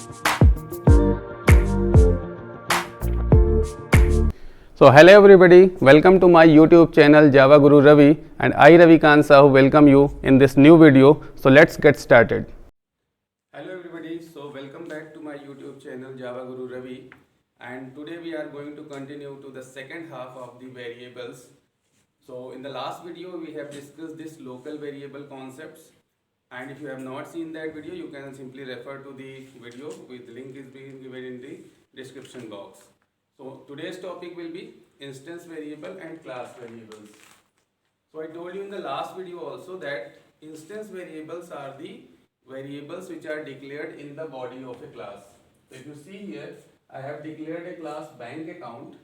So hello everybody, welcome to my YouTube channel Java Guru Ravi, and I Ravi Khan Sahu welcome you in this new video. So let's get started. Hello everybody, so welcome back to my YouTube channel Java Guru Ravi, and today we are going to continue to the second half of the variables. So in the last video we have discussed this local variable concepts, and if you have not seen that video you can simply refer to the video with link is being given in the description box. So today's topic will be instance variable and class variables. So I told you in the last video also that instance variables are the variables which are declared in the body of a class. So if you see here, I have declared a class bank account,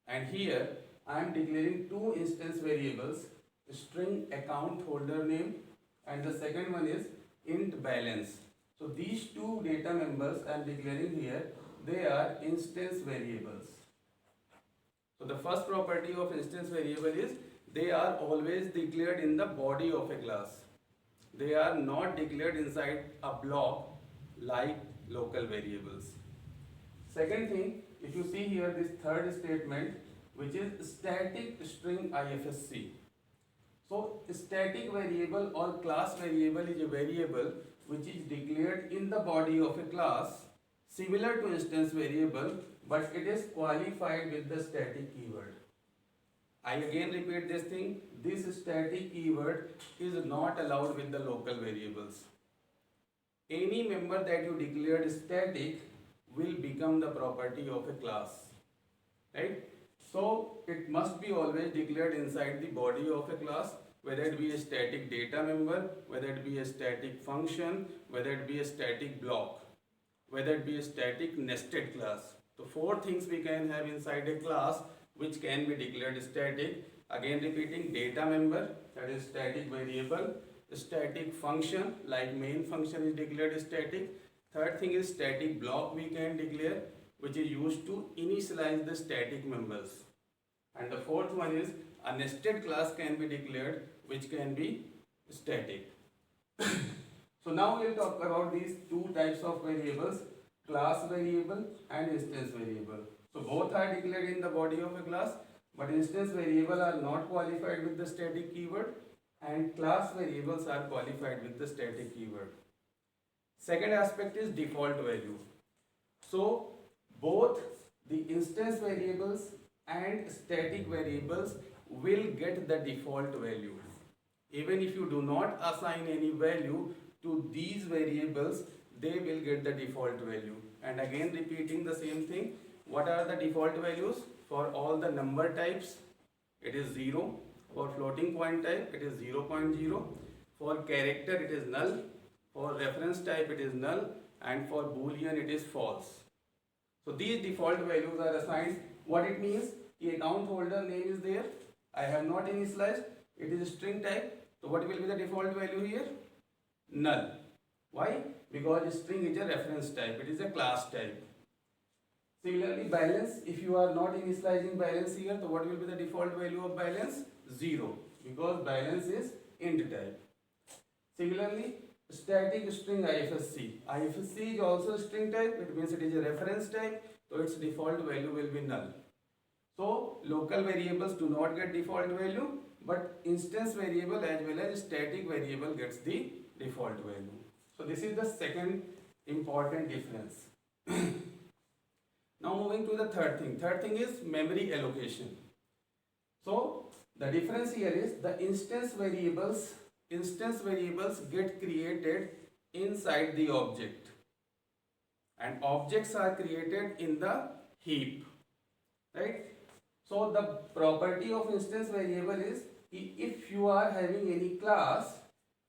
and here I am declaring two instance variables, string account holder name, and the second one is int balance. So these two data members I am declaring here, they are instance variables. So the first property of instance variable is they are always declared in the body of a class. They are not declared inside a block like local variables. Second thing, if you see here this third statement, which is static string IFSC. So static variable or class variable is a variable which is declared in the body of a class, similar to instance variable, but it is qualified with the static keyword. I again repeat this thing, this static keyword is not allowed with the local variables. Any member that you declared static will become the property of a class, right? So it must be always declared inside the body of a class, whether it be a static data member, whether it be a static function, whether it be a static block, whether it be a static nested class. So four things we can have inside a class which can be declared static. Again repeating, data member, that is static variable, static function like main function is declared static. Third thing is static block we can declare, which is used to initialize the static members. And the fourth one is a nested class can be declared which can be static. So now we will talk about these two types of variables, class variable and instance variable. So both are declared in the body of a class, but instance variable are not qualified with the static keyword, and class variables are qualified with the static keyword. Second aspect is default value. So both the instance variables and static variables will get the default value. Even if you do not assign any value to these variables, they will get the default value. And again repeating the same thing, what are the default values? For all the number types it is 0, for floating point type it is 0.0, for character it is null, for reference type it is null, and for boolean it is false. So these default values are assigned. What it means? The account holder name is there, I have not initialized, it is string type. So what will be the default value here? Null. Why? Because string is a reference type, it is a class type. Similarly, balance, if you are not initializing balance here, so what will be the default value of balance? 0, because balance is int type. Similarly, static string IFSC. IFSC is also string type, it means it is a reference type, so its default value will be null. So local variables do not get default value, but instance variable as well as static variable gets the default value. So this is the second important difference. Now moving to the third thing. Third thing is memory allocation. So the difference here is the instance variables get created inside the object, and objects are created in the heap, right? So the property of instance variable is if you are having any class,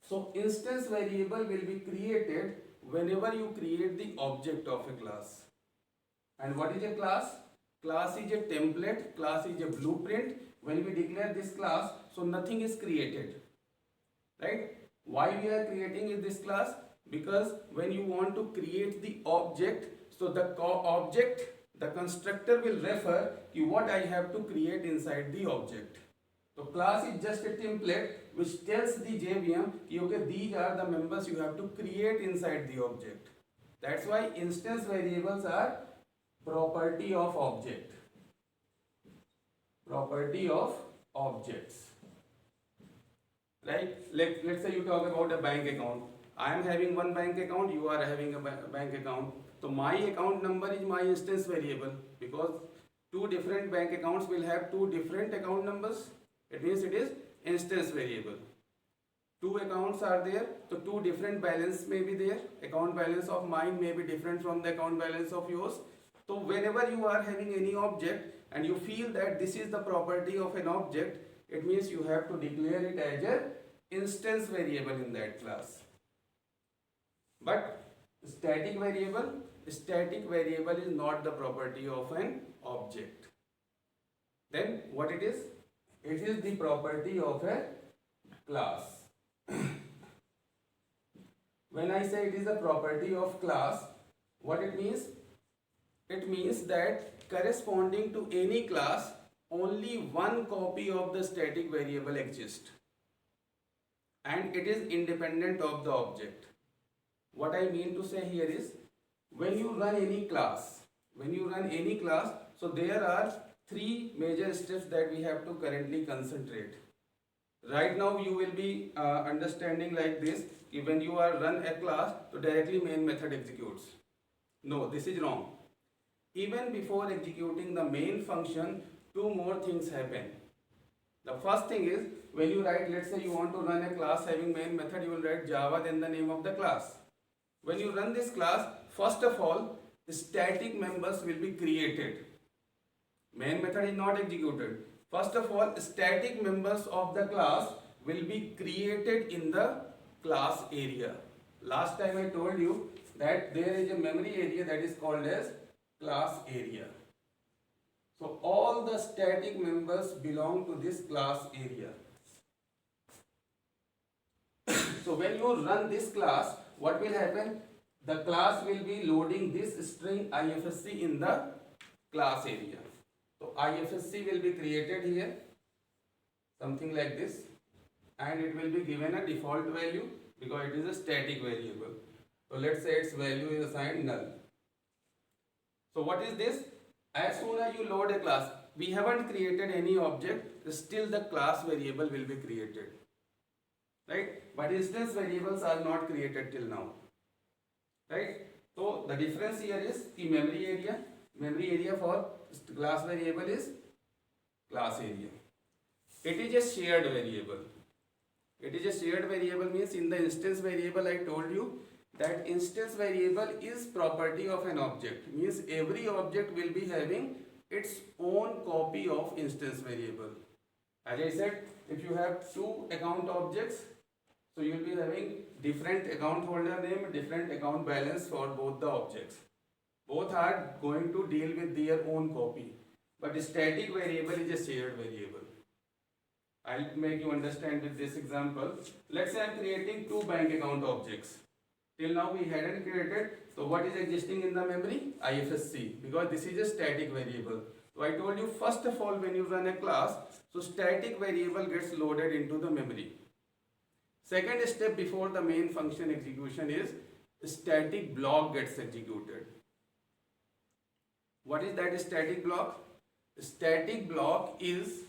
so instance variable will be created whenever you create the object of a class. And what is a class? Class is a template, class is a blueprint. When we declare this class, so nothing is created, right? Why we are creating this class? Because when you want to create the object, so the object, the constructor will refer to what I have to create inside the object. So class is just a template which tells the JVM, okay, these are the members you have to create inside the object. That's why instance variables are property of object. Property of objects. Right? Let's say you talk about a bank account. I am having one bank account, you are having a bank account. So my account number is my instance variable, because two different bank accounts will have two different account numbers. It means it is instance variable. Two accounts are there, so two different balance may be there. Account balance of mine may be different from the account balance of yours. So whenever you are having any object and you feel that this is the property of an object, it means you have to declare it as an instance variable in that class. But static variable is not the property of an object. Then what it is? It is the property of a class. When I say it is a property of class, what it means? It means that corresponding to any class, only one copy of the static variable exists, and it is independent of the object. What I mean to say here is, when you run any class, so there are three major steps that we have to currently concentrate. Right now you will be understanding like this, when you are run a class, so directly main method executes. No, this is wrong. Even before executing the main function, two more things happen. The first thing is, when you write, let's say you want to run a class having main method, you will write Java then the name of the class. When you run this class, first of all, static members will be created. Main method is not executed. First of all, static members of the class will be created in the class area. Last time I told you that there is a memory area that is called as class area. So all the static members belong to this class area. So when you run this class, what will happen? The class will be loading this string ifsc in the class area. So ifsc will be created here, something like this, and it will be given a default value because it is a static variable. So let's say its value is assigned null. So what is this? As soon as you load a class, we haven't created any object, still the class variable will be created. Right? But instance variables are not created till now. Right? So the difference here is the memory area for class variable is class area. It is a shared variable. It is a shared variable means in the instance variable I told you that instance variable is property of an object, means every object will be having its own copy of instance variable. As I said, if you have two account objects, so you will be having different account holder name, different account balance for both the objects. Both are going to deal with their own copy, but static variable is a shared variable. I'll make you understand with this example. Let's say I'm creating two bank account objects. Till now we hadn't created, so what is existing in the memory? ifsc, because this is a static variable. So I told you, first of all, when you run a class, so static variable gets loaded into the memory. Second step before the main function execution is static block gets executed. What is that static block? Static block is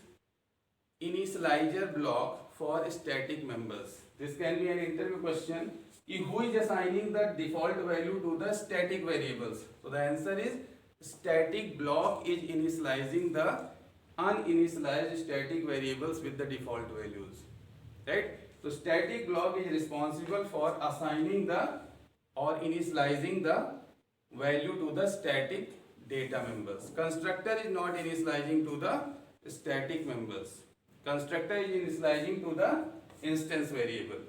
initializer block for static members. This can be an interview question. Who is assigning the default value to the static variables? So the answer is static block is initializing the uninitialized static variables with the default values. Right? So static block is responsible for assigning the or initializing the value to the static data members. Constructor is not initializing to the static members. Constructor is initializing to the instance variable.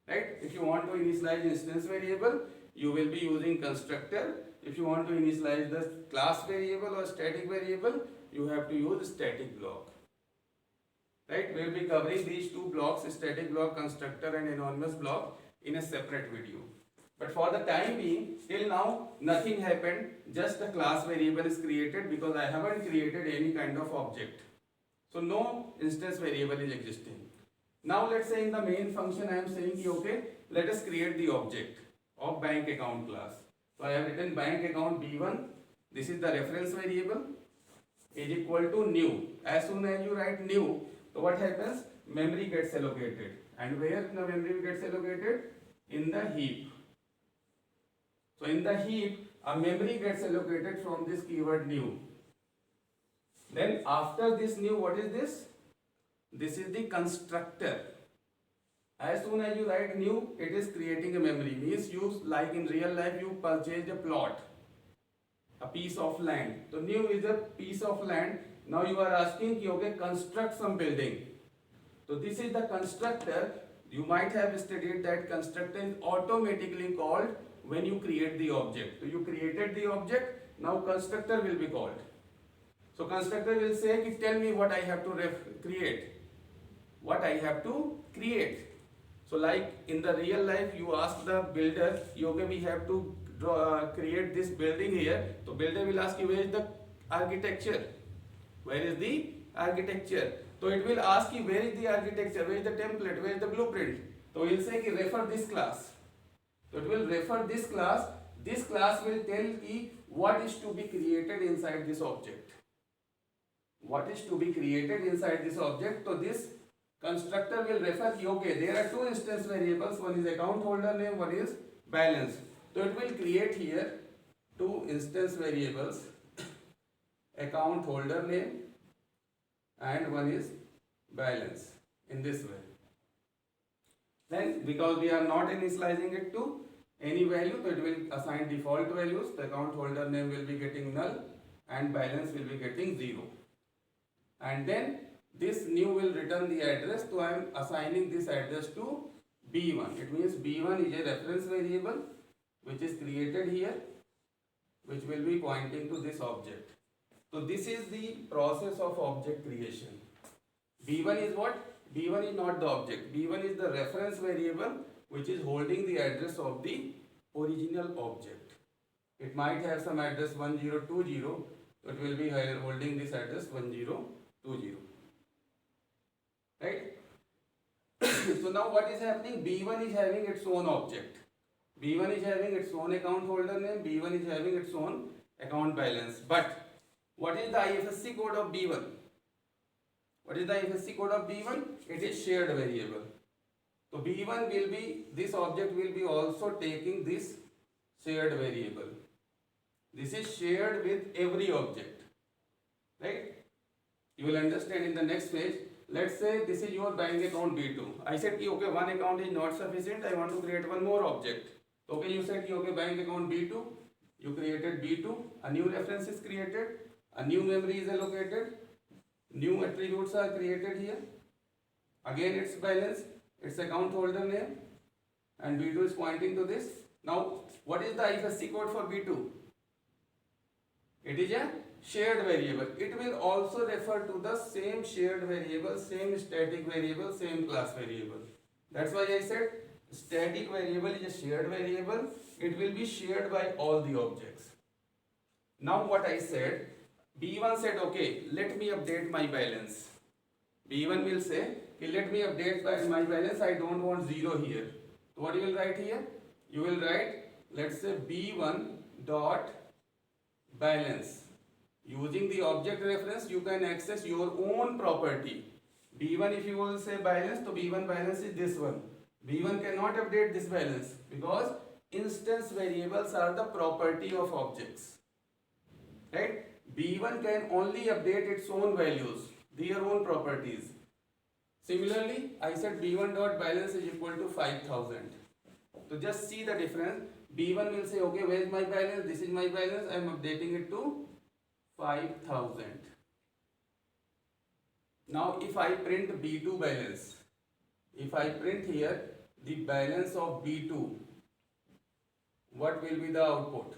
Right? If you want to initialize instance variable, you will be using constructor. If you want to initialize the class variable or static variable, you have to use static block. Right? We will be covering these two blocks, static block, constructor and anonymous block, in a separate video. But for the time being, till now nothing happened, just a class variable is created because I haven't created any kind of object. So no instance variable is existing. Now let's say in the main function I am saying, okay, let us create the object. of bank account class. So I have written bank account B1. This is the reference variable is equal to new. As soon as you write new, so what happens? Memory gets allocated. And where the memory gets allocated? In the heap. So in the heap, a memory gets allocated from this keyword new. Then after this new, what is this? This is the constructor. As soon as you write new, it is creating a memory. Means you, like in real life, you purchased a plot, a piece of land. So new is a piece of land. Now you are asking, okay, construct some building. So this is the constructor. You might have studied that constructor is automatically called when you create the object. So you created the object, now constructor will be called. So constructor will say, tell me what I have to create. What I have to create. So like in the real life, you ask the builder, okay, we have to create this building here. So builder will ask you, where is the architecture? Where is the architecture? So it will ask you, where is the architecture? Where is the template? Where is the blueprint? So it will say, refer this class. So it will refer this class. This class will tell you what is to be created inside this object. What is to be created inside this object. So this constructor will refer, okay, there are two instance variables. One is account holder name, one is balance. So it will create here two instance variables, account holder name and one is balance, in this way. Then because we are not initializing it to any value, so it will assign default values. The account holder name will be getting null and balance will be getting 0. And then this new will return the address. So I am assigning this address to B1. It means B1 is a reference variable which is created here, which will be pointing to this object. So this is the process of object creation. B1 is what? B1 is not the object. B1 is the reference variable which is holding the address of the original object. It might have some address 1020, so it will be holding this address 1020. Right? So now what is happening? B1 is having its own object. B1 is having its own account holder name. B1 is having its own account balance. But what is the IFSC code of B1? What is the IFSC code of B1? It is shared variable. So B1 will be, this object will be also taking this shared variable. This is shared with every object. Right? You will understand in the next page. Let's say this is your bank account B2. I said, okay, one account is not sufficient. I want to create one more object. Okay, you said, okay, bank account B2. You created B2. A new reference is created. A new memory is allocated. New attributes are created here. Again, its balance, its account holder name. And B2 is pointing to this. Now, what is the IFSC code for B2? It is a shared variable. It will also refer to the same shared variable, same static variable, same class variable. That's why I said static variable is a shared variable. It will be shared by all the objects. Now what I said, B1 said, okay, let me update my balance. B1 will say, okay, let me update my balance. I don't want 0 here. So what you will write here? You will write, let's say B1 dot balance. Using the object reference, you can access your own property. B1, if you will say balance, so B1 balance is this one. B1 cannot update this balance because instance variables are the property of objects. Right? B1 can only update its own values, their own properties. Similarly, I said B1 dot balance is equal to 5000. So just see the difference. B1 will say, okay, where is my balance? This is my balance. I am updating it to 5000. Now if I print B2 balance, if I print here the balance of B2, what will be the output?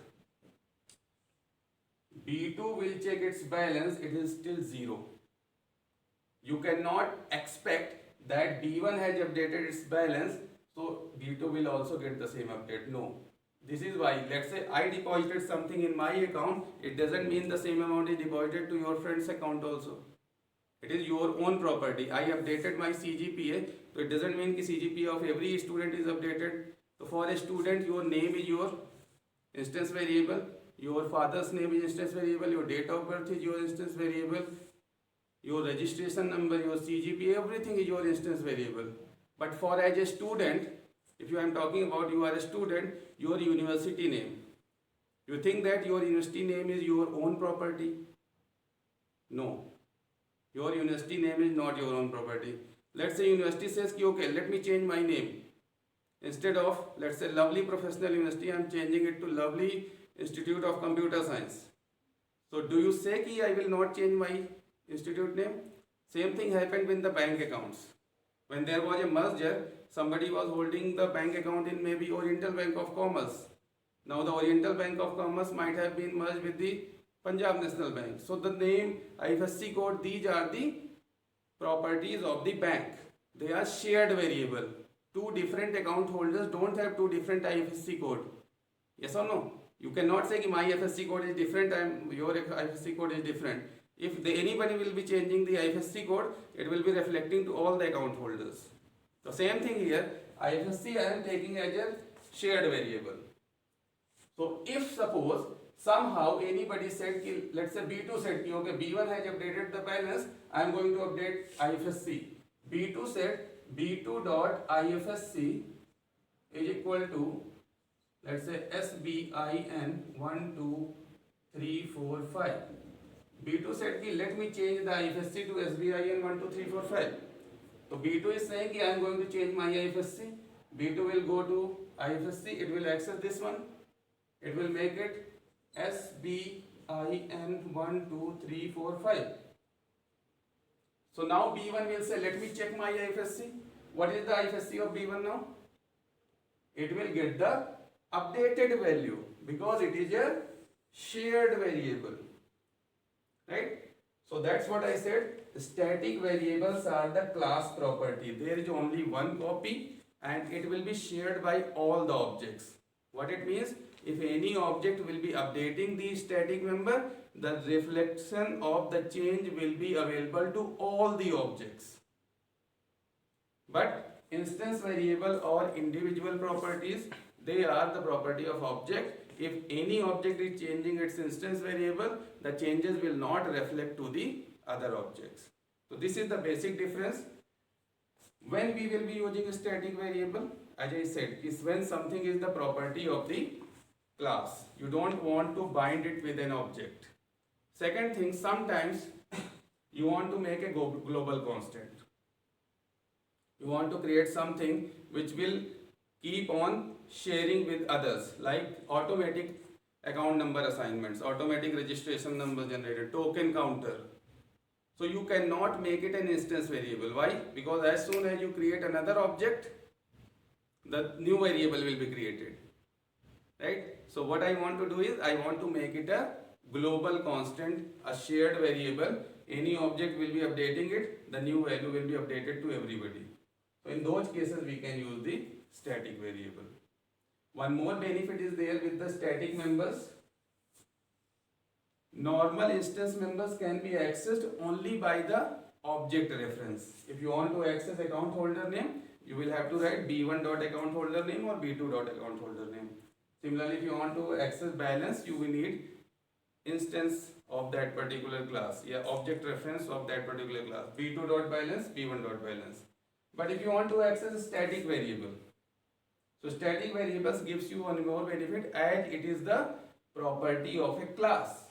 B2 will check its balance, it is still 0. You cannot expect that B1 has updated its balance, so B2 will also get the same update. No. This is why, let's say I deposited something in my account, it doesn't mean the same amount is deposited to your friend's account also. It is your own property. I updated my CGPA, so it doesn't mean that CGPA of every student is updated. So for a student, your name is your instance variable, your father's name is instance variable, your date of birth is your instance variable, your registration number, your CGPA, everything is your instance variable. But for as a student, if I am talking about you are a student, your university name, you think that your university name is your own property? No, your university name is not your own property. Let's say university says, okay, let me change my name. Instead of, let's say, Lovely Professional University, I am changing it to Lovely Institute of Computer Science. So do you say कि I will not change my institute name? Same thing happened with the bank accounts. When there was a merger, somebody was holding the bank account in maybe Oriental Bank of Commerce. Now the Oriental Bank of Commerce might have been merged with the Punjab National Bank. So the name, IFSC code, these are the properties of the bank. They are shared variable. Two different account holders don't have two different IFSC code. Yes or no? You cannot say my IFSC code is different and your IFSC code is different. If anybody will be changing the IFSC code, it will be reflecting to all the account holders. So same thing here, IFSC I am taking as a shared variable. So if suppose somehow anybody said, let's say B2 said, okay, B1 has updated the balance, I am going to update IFSC. B2 said B2.IFSC is equal to, let's say, SBIN 1 2 3 4 5. B2 said let me change the IFSC to SBIN 1 2 3 4 5. So B2 is saying I am going to change my IFSC. B2 will go to IFSC, it will access this one, it will make it SBIN 1 2 3 4 5. So now B1 will say, let me check my IFSC. What is the IFSC of B1 now? It will get the updated value because it is a shared variable. Right? So that's what I said. Static variables are the class property. There is only one copy and it will be shared by all the objects. What it means? If any object will be updating the static member, the reflection of the change will be available to all the objects. But instance variable or individual properties, they are the property of object. If any object is changing its instance variable, the changes will not reflect to the other objects. So this is the basic difference. When we will be using a static variable, as I said, is when something is the property of the class. You don't want to bind it with an object. Second thing, sometimes you want to make a global constant. You want to create something which will keep on sharing with others, like automatic account number assignments, automatic registration number generated, token counter. So you cannot make it an instance variable. Why? Because as soon as you create another object, the new variable will be created. Right? So what I want to do is, I want to make it a global constant, a shared variable. Any object will be updating it, the new value will be updated to everybody. So in those cases we can use the static variable. One more benefit is there with the static members. Normal instance members can be accessed only by the object reference. If you want to access account holder name, you will have to write b1.account holder name or b2.account holder name. Similarly, if you want to access balance, you will need instance of that particular class, object reference of that particular class, b2.balance, b1.balance. But if you want to access a static variable, so static variables gives you one more benefit, as it is the property of a class.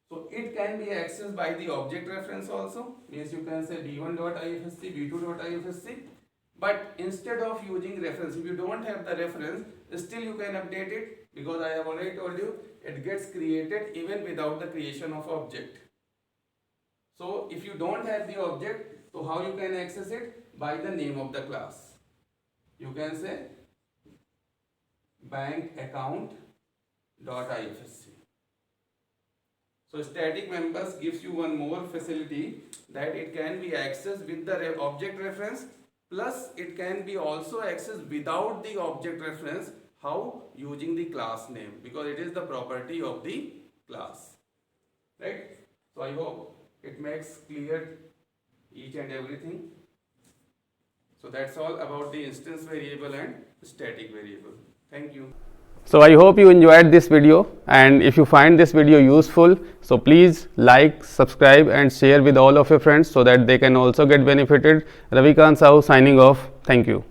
So it can be accessed by the object reference also, means you can say b1.ifsc, b2.ifsc. But instead of using reference, if you don't have the reference, still you can update it, because I have already told you it gets created even without the creation of object. So if you don't have the object, so how you can access it? By the name of the class. You can say bank account dot ifsc. So static members gives you one more facility, that it can be accessed with the object reference, plus it can be also accessed without the object reference. How? Using the class name, because it is the property of the class. Right? So I hope it makes clear each and everything. So that's all about the instance variable and static variable. Thank you. So I hope you enjoyed this video, and if you find this video useful, so please like, subscribe and share with all of your friends so that they can also get benefited. Ravikant Sahu signing off. Thank you.